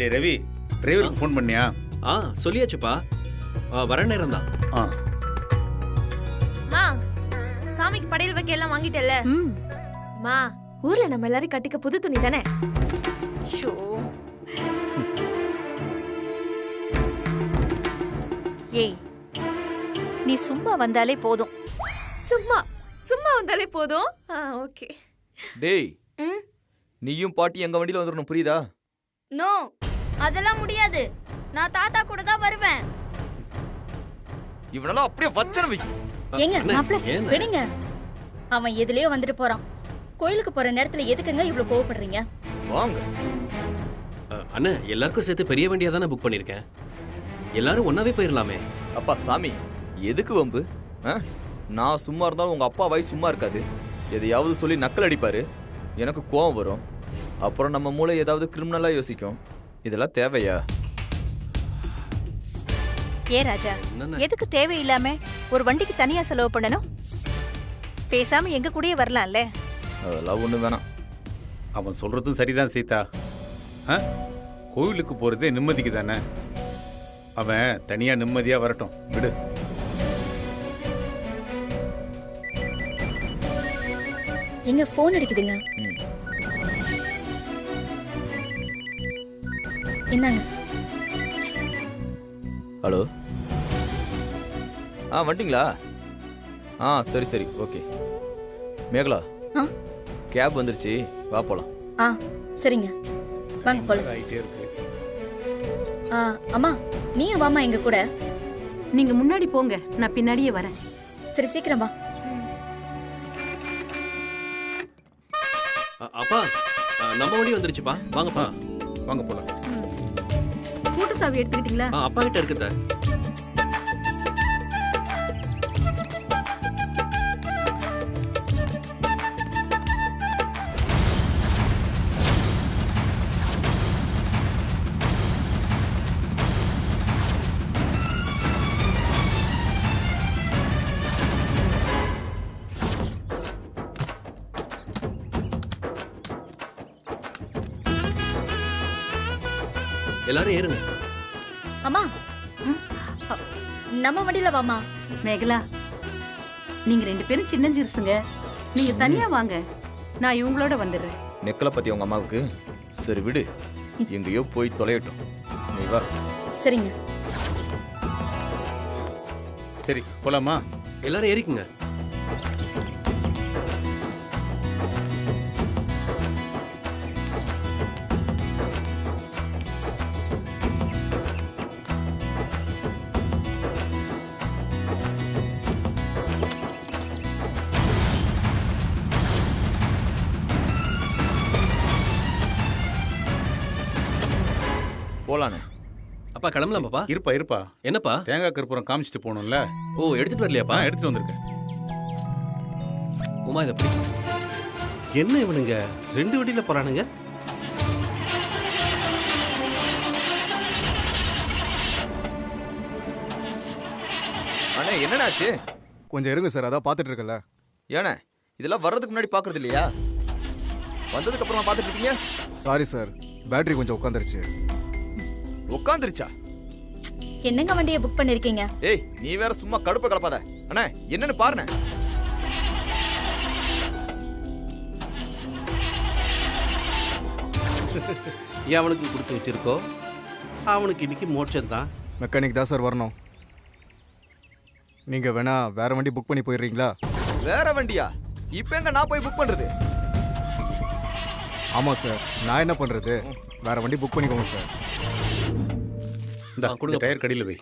டேய் ரவி, டிரைவருக்கு ஃபோன் பண்ணியா? சொல்லியாச்சுப்பா. வர நேரம் தான். மா, சாமிக்கு படையல் வைக்க எல்லாம் வாங்கிட்டல? மா, ஊர்ல நம்ம எல்லாரும் கட்டிக்க புது துணி தானே? ஷோ. ஏய், நீ சும்மா வந்தாலே போதும். சும்மா வந்தாலே போதும். ஓகே. டேய், நீயும் பாட்டி எங்க வண்டியில வந்துடணும், புரியுதா? நோ, அதெல்லாம் முடியாது. நான் தாத்தா கூட தான் வருவேன். இவனால அப்படியே வச்சன வை. ஏங்க மாப்ள விடுங்க. அவன் எதுலயோ வந்துட்டு போறான். கோயிலுக்கு போற நேரத்துல எதுக்குங்க இவ்ளோ கோவப்படுறீங்க? வாங்க. அண்ணா, எல்லாருக்கும் சேர்த்து பெரிய வண்டியா தானே புக் பண்ணிருக்கேன். எல்லாரும் ஒன்னாவே போயிரலாமே. அப்பா சாமி, எதுக்கு வம்பு? நான் சும்மா இருந்தாலும் உங்க அப்பா வாய் சும்மா இருக்காது. எதையாவது சொல்லி நக்கல் அடிப்பாரு, எனக்கு கோவம் வரும். அப்புறம் நம்ம மூளை ஏதாவது கிரிமினலா யோசிக்கும். இதெல்லாம் தேவையா? ஏ ராஜா, எதுக்கு தேவையில்லாம ஒரு வண்டிக்கு தனியா செலவு பண்ணணும்? பேசாம எங்க கூடயே வரலாம்ல. அதெல்லாம் ஒண்ணு வேணாம். அவன் சொல்றதும் சரிதான் சீதா. கோவிலுக்கு போறதே நிம்மதிக்கு தானே. அவன் தனியா நிம்மதியா வரட்டும், விடு. எங்க போன் அடிக்குதுங்க. என்னங்க? ஹலோ. வந்துட்டீங்களா? சரி சரி, ஓகே. மேகலா, கேப் வந்துருச்சு, வா போலாம். சரிங்க, வாங்க போலாம். ஆயிட்டே இருக்கு. அம்மா, நீயும் வாமா எங்க கூட. நீங்க முன்னாடி போங்க, நான் பின்னாடியே வரேன். சரி, சீக்கிரம் வா. அப்பா, நம்ம வண்டி வந்துருச்சுப்பா, வாங்கப்பா. வாங்க போலாம். கூட்டு சாவி எடுத்துக்கிட்டீங்களா? அப்பா கிட்ட இருக்குதா. எல்லாரும் ஏறுங்க. அம்மா, நம்ம வண்டியில வாமா. மேகலா, நீங்க 2 பேரும் சின்ன சிறுசுங்க. நீங்க தனியா வாங்க, நான் இவங்களோட வந்துடுறேன். நெக்கலை பத்தி உங்க அம்மாவுக்கு சரி விடு, எங்கேயோ போய் தொலையட்டும். நீ வா. சரிங்க. சரி போலாமா? எல்லாரும் ஏறிக்குங்க. போலானே. அப்பா கிளம்பலாம் பாப்பா. இருப்பா. என்னப்பா? தேங்காய் கற்பூரம் காமிச்சிட்டு போகணும்ல. எடுத்துட்டு வரலையாப்பா? எடுத்துட்டு வந்திருக்கேன். உமா, இதை பிடி. என்ன இவனுங்க 2 வண்டியில போறானுங்க? அண்ணே, என்னடாச்சு? கொஞ்சம் இருங்க சார், அதான் பார்த்துட்டு இருக்கல. ஏண்ணே, இதெல்லாம் வர்றதுக்கு முன்னாடி பார்க்கறது இல்லையா? வந்ததுக்கு அப்புறமா பார்த்துட்டு இருக்கீங்க? சாரி சார், பேட்டரி கொஞ்சம் உட்காந்துருச்சு. உட்காந்துருச்சா? என்னங்க வண்டியை புக் பண்ணிருக்கீங்க? ஏய், நீ வேற சும்மா கடுப்ப கலப்பாத. அண்ணே, என்னன்னு பாருண்ணே. அவனுக்கு கொடுத்து வச்சிருக்கோ, அவனுக்கு இன்னைக்கு மோட்சம் தான். மெக்கானிக் தான் சார் வரணும். நீங்க வேணா வேற வண்டி புக் பண்ணி போயிடுறீங்களா? வேற வண்டியா? இப்போ எங்க நான் போய் புக் பண்றது? ஆமா சார், நான் என்ன பண்றது? வேற வண்டி புக் பண்ணிக்கோங்க சார். இந்த டயர் கடியில வை.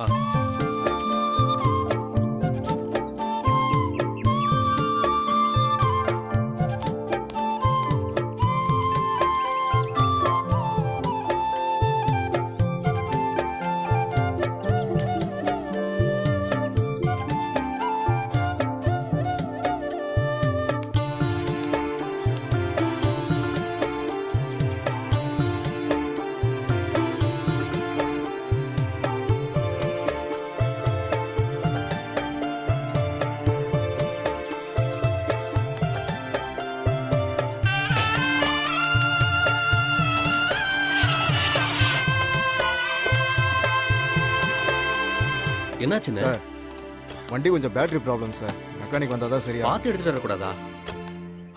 என்னாச்சுன்னு சார் வண்டி கொஞ்சம் பேட்டரி ப்ராப்ளம் சார். மெக்கானிக் வந்தால் தான் சரியா. பார்த்து எடுத்துட்டு வரக்கூடாதா?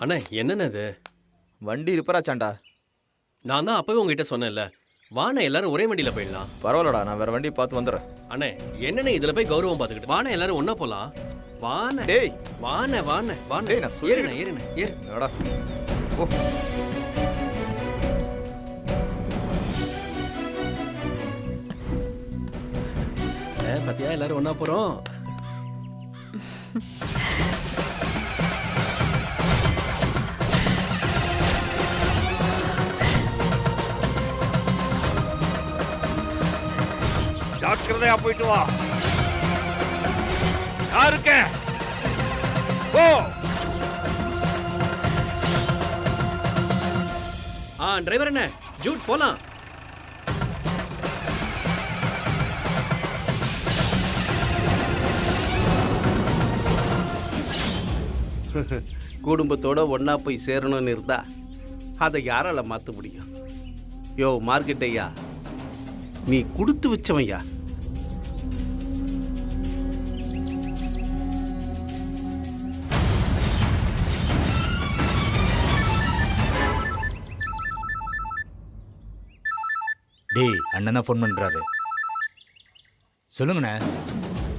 அண்ணா என்னென்ன இது? வண்டி ரிப்பேர் ஆச்சாண்டா. நான் தான் அப்பவே உங்ககிட்ட சொன்னேன்ல, வாண்ணே எல்லாரும் ஒரே வண்டியில போயிடலாம். பரவாயில்லடா, நான் வேற வண்டி பார்த்து வந்துடுறேன். அண்ணே என்னண்ணே இதுல போய் கௌரவம் பார்த்துக்கிட்டு வாண்ணே எல்லாரும் ஒண்ணா போலாம். வாண்ணே டேய் வாண்ணே வாண்ணே வாண்ணே. டேய் நான் சொல்றேன். ஏறுண்ணே ஏறுண்ணே ஏறு. என்னடா ஓ பத்தியா எல்லாரும் ஒண்ணா போறோம். ஜாக்கிரதையா போயிட்டு வா. யாருக்க போ. டிரைவர் என்ன ஜூட் போலாம். குடும்பத்தோட ஒன்றா போய் சேரணும்னு இருந்தா அதை யாரால மாற்ற முடியும்? யோ மார்க்கெட் ஐயா, நீ கொடுத்து வச்சவையா. டேய் அண்ணன் தான் ஃபோன் பண்ணுறாரு. சொல்லுங்கண்ணே.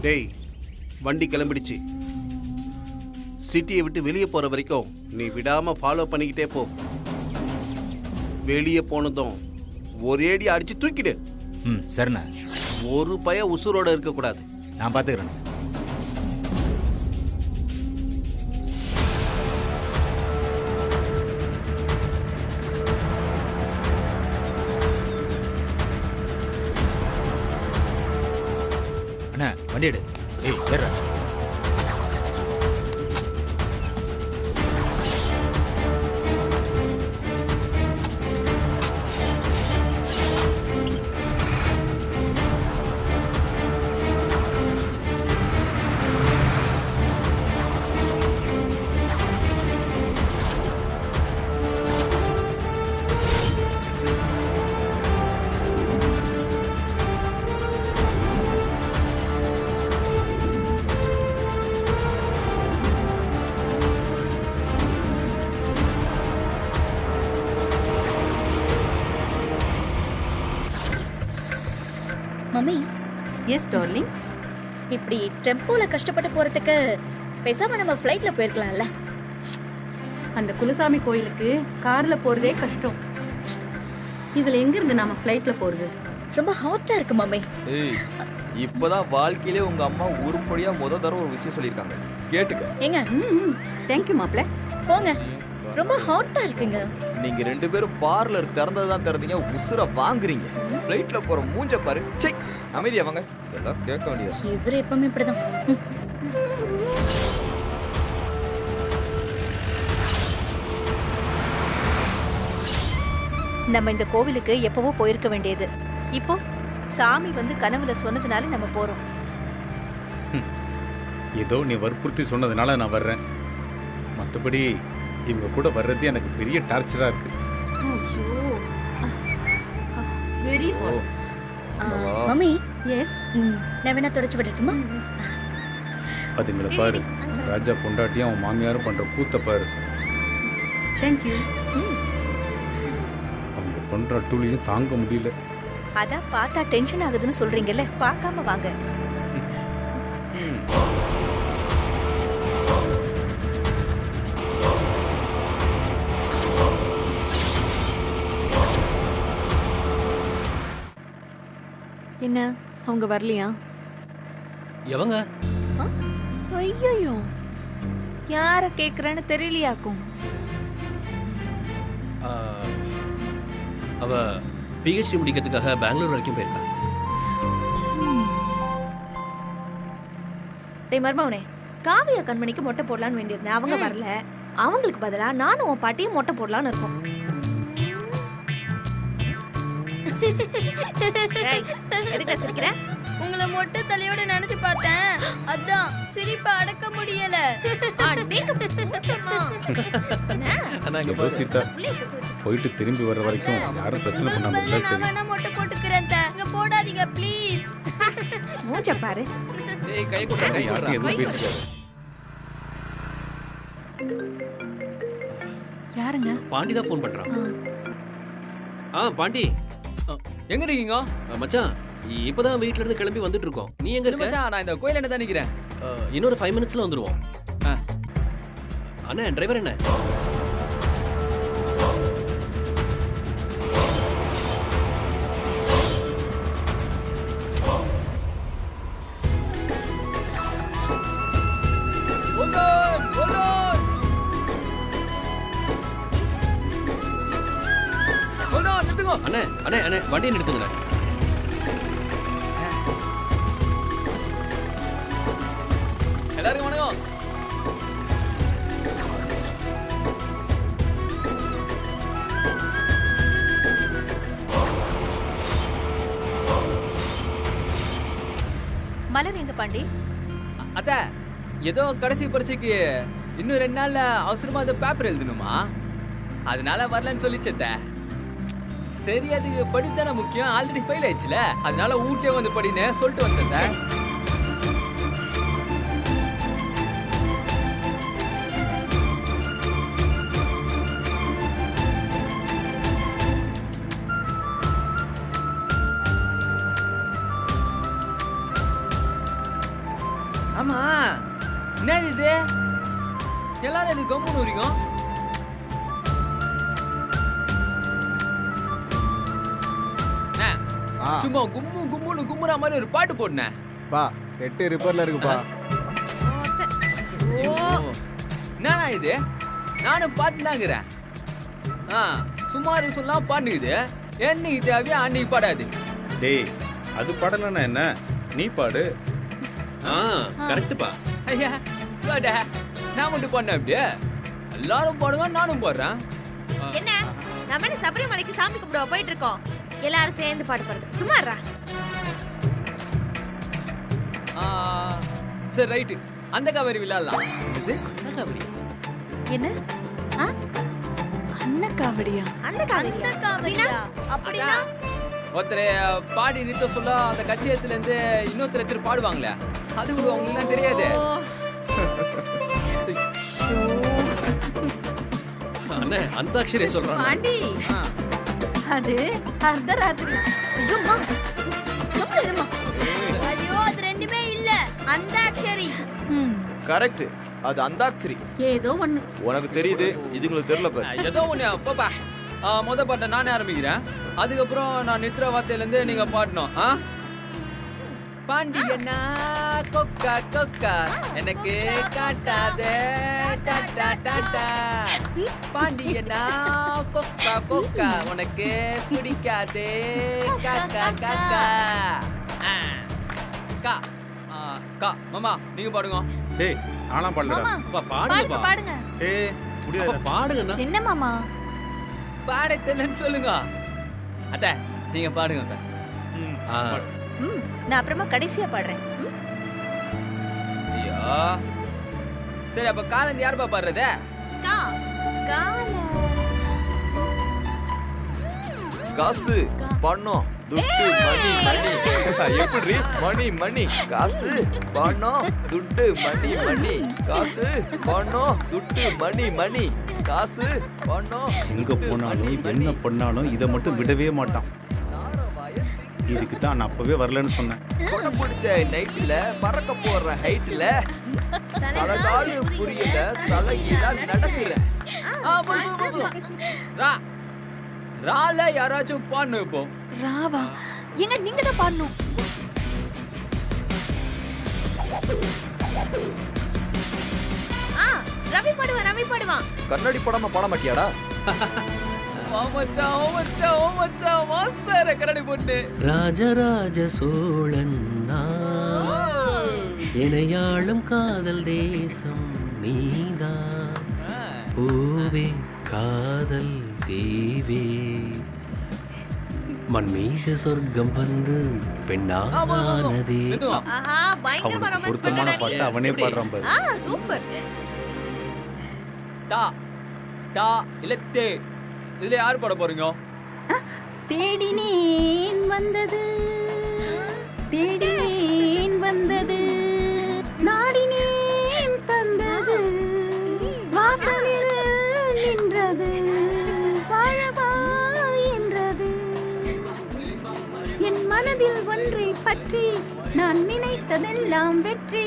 டேய் வண்டி கிளம்பிடுச்சு. சிட்டியை விட்டு வெளியே போகிற வரைக்கும் நீ விடாமல் ஃபாலோ பண்ணிக்கிட்டே போ. வெளியே போனதும் ஒரேடி அடித்து தூக்கிடு. ம் சரிண்ணே. ஒரு பய உசுரோட இருக்கக்கூடாது. நான் பார்த்துக்கிறேண்ணே. அண்ணா வண்டி எடு. ஏய் ஏறா. மம்மி. Yes darling. இப்படி டெம்போல கஷ்டப்பட்டு போறதுக்கு பேசாம நம்ம ஃப்ளைட்ல போயிருக்கலாம்ல. அந்த குலசாமி கோயிலுக்கு கார்ல போறதே கஷ்டம். இதுல எங்க இருந்து நாம ஃப்ளைட்ல போறது? ரொம்ப ஹாட்டா இருக்கு மம்மி. ஏய் இப்போதான் வாழ்க்கையிலே உங்க அம்மா உருப்படியா தடவை ஒரு விஷயம் சொல்லியிருக்காங்க, கேட்டுக்க. ஏங்க தேங்க்யூ மாப்ள. போங்க, ரொம்ப ஹாட்டா இருக்குங்க. நீங்க ரெண்டு பேரும் பார்லர் திறந்ததான் திறந்தீங்க, உசுர வாங்குறீங்க. ஃப்ளைட்ல போற மூஞ்ச பாரு. சை அமைதியா வாங்க. இதெல்லாம் கேட்க வேண்டியது. இவரு எப்பவுமே இப்படிதான். நம்ம இந்த கோவிலுக்கு எப்பவோ போயிருக்க வேண்டியது. இப்போ சாமி வந்து கனவுல சொன்னதுனால நம்ம போறோம். ஏதோ நீ வற்புறுத்தி சொன்னதுனால நான் வர்றேன். மற்றபடி இவங்க கூட வர்றது எனக்கு பெரிய டார்ச்சரா இருக்கு. Very mummy. எஸ். நான் வேணா தொடச்சு விடட்டுமா? அதுங்களை பாரு, ராஜா பொண்டாட்டியும் அவன் மாமியாரும் பண்ற கூத்த பாரு. தேங்க்யூ. அவங்க பண்ற அட்டூழியம் தாங்க முடியல. அதான் பார்த்தா டென்ஷன் ஆகுதுன்னு சொல்றீங்கல்ல, பார்க்காம வாங்க. என்ன அவங்க வரலையா? எவங்க? ஐயோ, யார கேக்குறேன்னு தெரியலையாக்கும். அவ பிஹெச்டி முடிக்கிறதுக்காக பெங்களூர் வரைக்கும் போயிருக்கா. டேய் மர்மவனே, காவியா கண்மணிக்கு மொட்டை போடலான்னு வேண்டியிருந்தேன். அவங்க வரல. அவங்களுக்கு பதிலா நானும் உன் பாட்டியும் மொட்டை போடலான்னு இருக்கோம். எதுக்கு சிரிக்கிற? உங்களை மொட்டை தலையோட நினைச்சு பார்த்தேன், அதான் சிரிப்பை அடக்க முடியல. ஏதோ சீதா போயிட்டு திரும்பி வர்ற வரைக்கும் யாரும் பிரச்சனை பண்ணாம இருந்தா சரி. நான் வேணா மொட்டை போட்டுக்கிறேன். இங்க போடாதீங்க ப்ளீஸ். மூஞ்ச பாரு. ஏய் கை குடுறா கை குடுறா. எதுவும் பேசிக்காது. யாருங்க? பாண்டி தான் ஃபோன் பண்றான். பாண்டி எங்க இருக்கீங்க? மச்சான் இப்பதான் வீட்ல இருந்து கிளம்பி வந்துட்டு இருக்கோம். நீ எங்க இருக்க? மச்சான் நான் இந்த கோயில்ல தான் நிக்கிறேன். இன்னொரு 5 மினிட்ஸ்ல வந்துருவோம். அண்ணா டிரைவர் என்ன? அண்ணே அண்ணே அண்ணே வண்டியை நிறுத்துங்க. எல்லாருக்கும் வணக்கம். மலர் எங்க பாண்டி? அத்த ஏதோ கடைசி பரீட்சைக்கு இன்னும் 2 நாள்ல அவசரமா அந்த பேப்பர் எழுதணுமா, அதனால வரலன்னு சொல்லிச்சத்த. சரி அதுக்கு படிப்பு தானே முக்கியம், ஆல்ரெடி ஃபெயில் ஆயிடுச்சுல, அதனால வீட்லயே வந்து படின்னு சொல்லிட்டு வந்தேன். ஆமா என்னது இது? எல்லாரும் இது கம்முன்னு வரீங்க? சும்மா கும்மு கும்முன்னு கும்முற மாதிரி ஒரு பாட்டு போடுனேன். பா செட்டு ரிப்பேர்ல இருக்குப்பா. என்னடா இது? நானும் பார்த்து தாங்கிறேன். சுமாரு சொல்லலாம் பாடுங்குது. என்னைக்கு தேவையா அன்னைக்கு பாடாது. டேய் அது பாடலன்னா என்ன, நீ பாடு. கரெக்ட்பா. ஐயா கோடா நான் மட்டும் பாடுனேன் அப்படியே? எல்லாரும் பாடுங்க நானும் பாடுறேன். என்ன நம்ம என்ன சபரிமலைக்கு சாமி கும்பிட போயிட்டு இருக்கோம், எல்லாரும் சேர்ந்து பாட்டு பாடுறது சும்மாறா. சரி ரைட்டு, அந்த காவேரி விளையாடலாம். அந்த காவேரி என்ன? அன்ன காவடியா? அந்த காவேரியா? அப்படினா ஒருத்தரை பாடி நிறுத்த சொல்ல அந்த கச்சியத்துல இருந்து இன்னொருத்தர் பாடுவாங்களே, அது கூட உங்களுக்கு தெரியாது. அண்ணே அந்தாக்ஷரி சொல்றான் பாண்டி. அது அர்த்தராத்திரி. ஐயோ அம்மா கம்முனு இருமா. ஐயோ அது ரெண்டுமே இல்ல, அந்தாக்ஷரி. கரெக்ட், அது அந்தாக்ஷரி. ஏதோ ஒண்ணு உனக்கு தெரியுது, இதுங்களுக்கு தெரியல பாரு. ஏதோ ஒண்ணு பாப்பா. முத பாட்டை நானே ஆரம்பிக்கிறேன், அதுக்கப்புறம் நான் நித்ர வார்த்தையில இருந்து நீங்க பாடணும். பாண்டியனா கொக்கா கொக்கா எனக்கு காட்டாதே டாடா டாடா. பாண்டியனா கொக்கா கொக்கா உனக்கு பிடிக்காதே காக்கா காக்கா. கா கா மாமா நீங்க பாடுங்க. டேய் நானா பாடலடா. பாடுங்க பாடுங்க. ஏய் முடியாது. பாடுங்கண்ணா. என்ன மாமா? பாட தெரியலன்னு சொல்லுங்க. அத்தை நீங்க பாடுங்க அத்தை. நான் அப்புறமா கடைசியா பாடுறேன். ஐயோ சரி, அப்ப காலந்தி யாருப்பா பாடுறது? காசு பணம் துட்டு மணி மணி. எப்படி மணி மணி காசு பணம் துட்டு மணி மணி காசு பணம் துட்டு மணி மணி காசு பணம். எங்க போனாலும் என்ன பண்ணாலும் இதை மட்டும் விடவே மாட்டான். இதுக்கு தான் நான் அப்பவே வரலன்னு சொன்னேன். கொடை பிடிச்ச நைட்ல பறக்க போற ஹைட்ல அழகாலு புரியல தலையில நடக்கிறேன். ரால யாராச்சும் பாடணும் இப்போ. ராவா எங்க நீங்க தான் பாடணும். ரவி பாடுவான், ரவி பாடுவான். கண்ணாடி படமா பாட மாட்டியாடா? ராஜராஜ சோழன் இணையாளும் காதல் தேசம் நீதான் பூவே காதல் தேவே மண் மீது சொர்க்கம் வந்து பெண்ணானதே. ஆஹா பயங்கரமா ரொமான்ஸ் பொருத்தமான பாட்டு அவனே பாடுறான் பாரு. சூப்பர். டா டா இல்லத்தே இதுல யார் பாட போறீங்க? தேடினேன் வந்தது தேடினேன் வந்தது வெற்றி நான் நினைத்ததெல்லாம் வெற்றி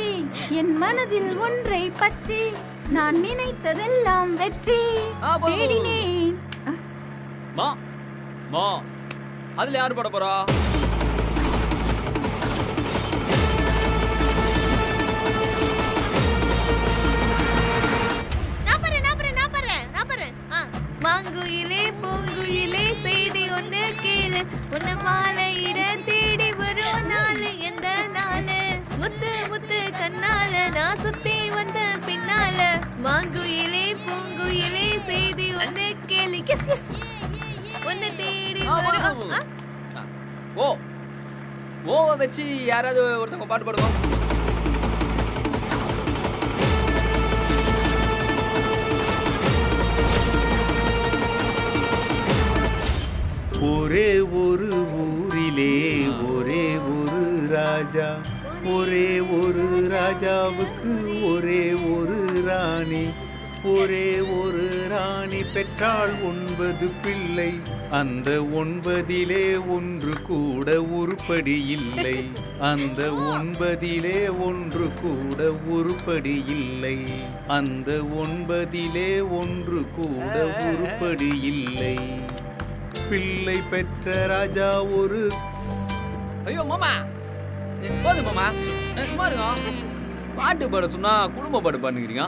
என் மனதில் ஒன்றை பற்றி நான் நினைத்ததெல்லாம் வெற்றி தேடினேன். மா மா அதுல யாரு போட போறா? மாங்குயிலே பூங்குயிலே செய்தி ஒண்ணு கேளு, உன்ன மாலையிட தேடி வரும் நாளு எந்த நாளு, முத்து முத்து கண்ணால நான் சுத்தி வந்த பின்னால, மாங்குயிலே பூங்குயிலே செய்தி ஒண்ணு கேளு, எஸ் எஸ் உன்னை தேடி வரும். ஓ ஓவ வச்சு யாராவது ஒருத்தவங்க பாட்டு பாடுவோம். ஒரே ஒரு ஊரிலே ஒரே ஒரு ராஜா, ஒரே ஒரு ராஜாவுக்கு ஒரே ஒரு ராணி, ஒரே ஒரு ராணி பெற்றாள் 9 பிள்ளை, அந்த 9 ஒன்று கூட உருப்படி இல்லை, அந்த 9 ஒன்று கூட உருப்படி இல்லை, அந்த 9 ஒன்று கூட உருப்படி இல்லை. பிள்ளை பெற்ற ராஜா ஒரு. ஐயோ மாமா போது மாமா சும்மா இருங்க. பாட்டு பாட சொன்னா குடும்ப பாட்டு பாடுங்கிறீங்க.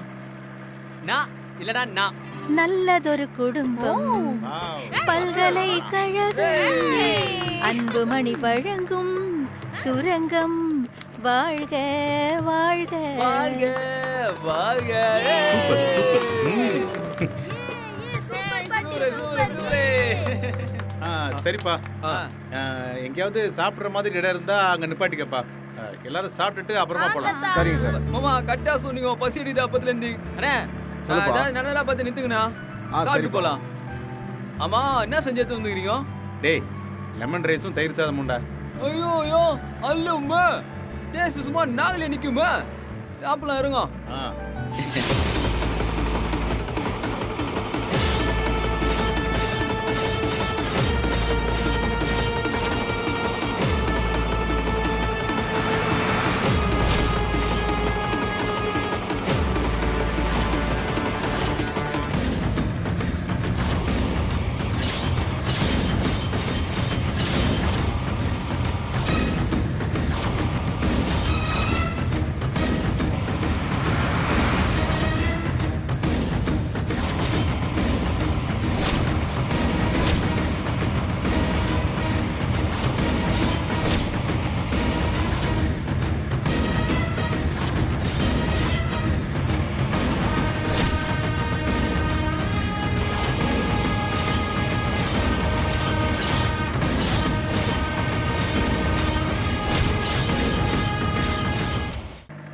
நான் இல்லடா நான் நல்லதொரு குடும்பம் பல்கலைக்கழகம் அன்புமணி வழங்கும் சுரங்கம் வாழ்க வாழ்க வாழ்க வாழ்க. சரிப்பா, எங்கேயாவது சாப்பிடுற மாதிரி இடம் இருந்தா அங்க நிப்பாட்டிக்கப்பா. எல்லாரும் சாப்பிட்டுட்டு அப்புறமா போலாம். சரிங்க சார். மாமா கட்டா சொன்னீங்க பசி அடிக்குது அப்பத்துல இருந்து. அண்ணே ஏதாவது நல்லா பார்த்து நிறுத்துங்கண்ணா, சாப்பிட்டு போலாம். ஆமா என்ன செஞ்சு எடுத்து வந்துக்கிறீங்க? டேய் லெமன் ரைஸும் தயிர் சாதம் உண்டா? ஐயோ ஐயோ அல்லும்மா டேஸ்ட் சும்மா நாங்களே நிக்குமா? சாப்பிடலாம் இருங்க.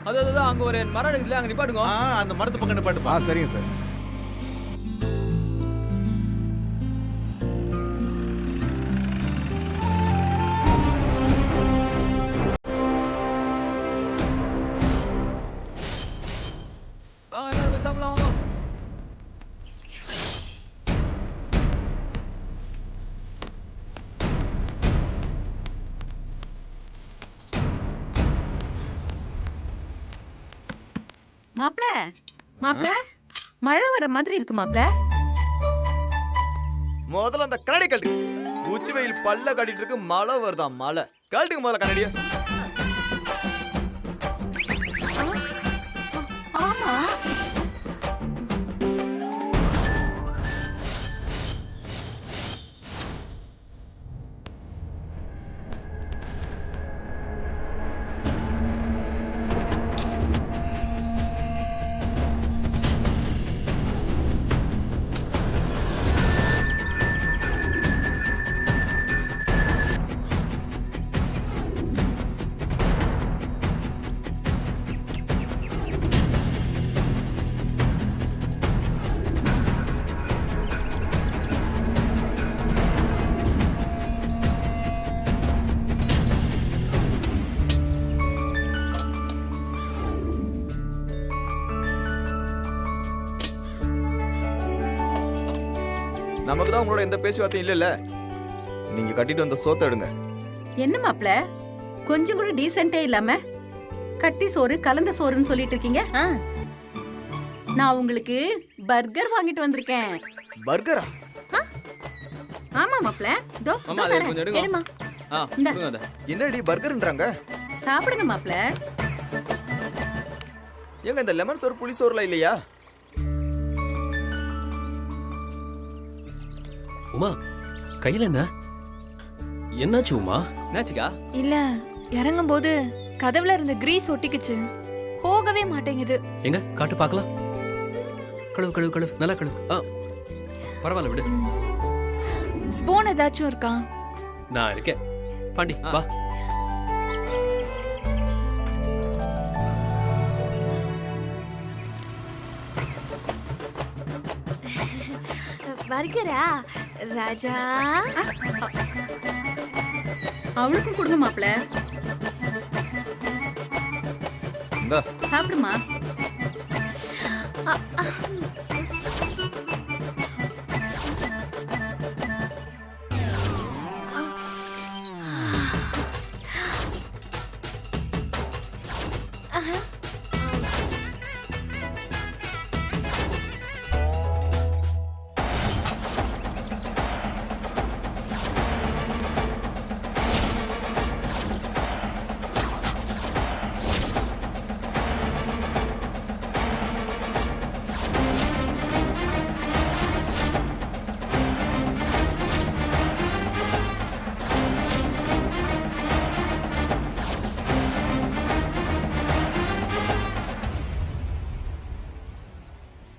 அதான் அங்க ஒரு மரம் இருக்குல்ல, அங்க நிப்பாட்டுங்க. அந்த மரத்து பக்கம் நிப்பாட்டுப்பா. சரிங்க சார். சாப்பிடலாம். மாப்ள மாப்ள மழை வர மாதிரி இருக்கு மாப்ள. முதல்ல அந்த கண்ணாடி கழட்டு. உச்சி வெயில் பல்ல காட்டிட்டு இருக்கு, மழை வருதா மழை. கழட்டுங்க முதல்ல கண்ணாடிய. ஆமா நமக்கு தான் உங்களோட எந்த பேச்சுவார்த்தையும் இல்லைல்ல. நீங்க கட்டிட்டு வந்த சோத்தை எடுங்க. என்ன மாப்ள கொஞ்சம் கூட டீசென்ட்டே இல்லாம கட்டி சோறு கலந்த சோறுன்னு சொல்லிட்டு இருக்கீங்க. நான் உங்களுக்கு பர்கர் வாங்கிட்டு வந்திருக்கேன். பர்கரா? ஆமா மாப்ள. தோ மாமா அதை கொஞ்சம் எடுங்க. எடுமா. கொடுங்க அத. என்னடி பர்கர்ன்றாங்க? சாப்பிடுங்க மாப்ள. ஏங்க இந்த லெமன் சோறு புளி சோறுலாம் இல்லையா? உமா கையில என்ன என்னாச்சு உமா? என்னாச்சுக்கா? இல்ல இறங்கும் போது கதவுல இருந்த கிரீஸ் ஒட்டிக்குச்சு, போகவே மாட்டேங்குது. எங்க காட்டு பார்க்கலாம். கழுவு கழுவு கழுவு நல்லா கழுவு. பரவாயில்ல விடு. ஸ்பூன் ஏதாச்சும் இருக்கா? நான் இருக்கேன். பாண்டி வா. பர்கரா ராஜா? அவளுக்கும் கொடுங்க மாப்ள. இந்தா சாப்பிடுமா.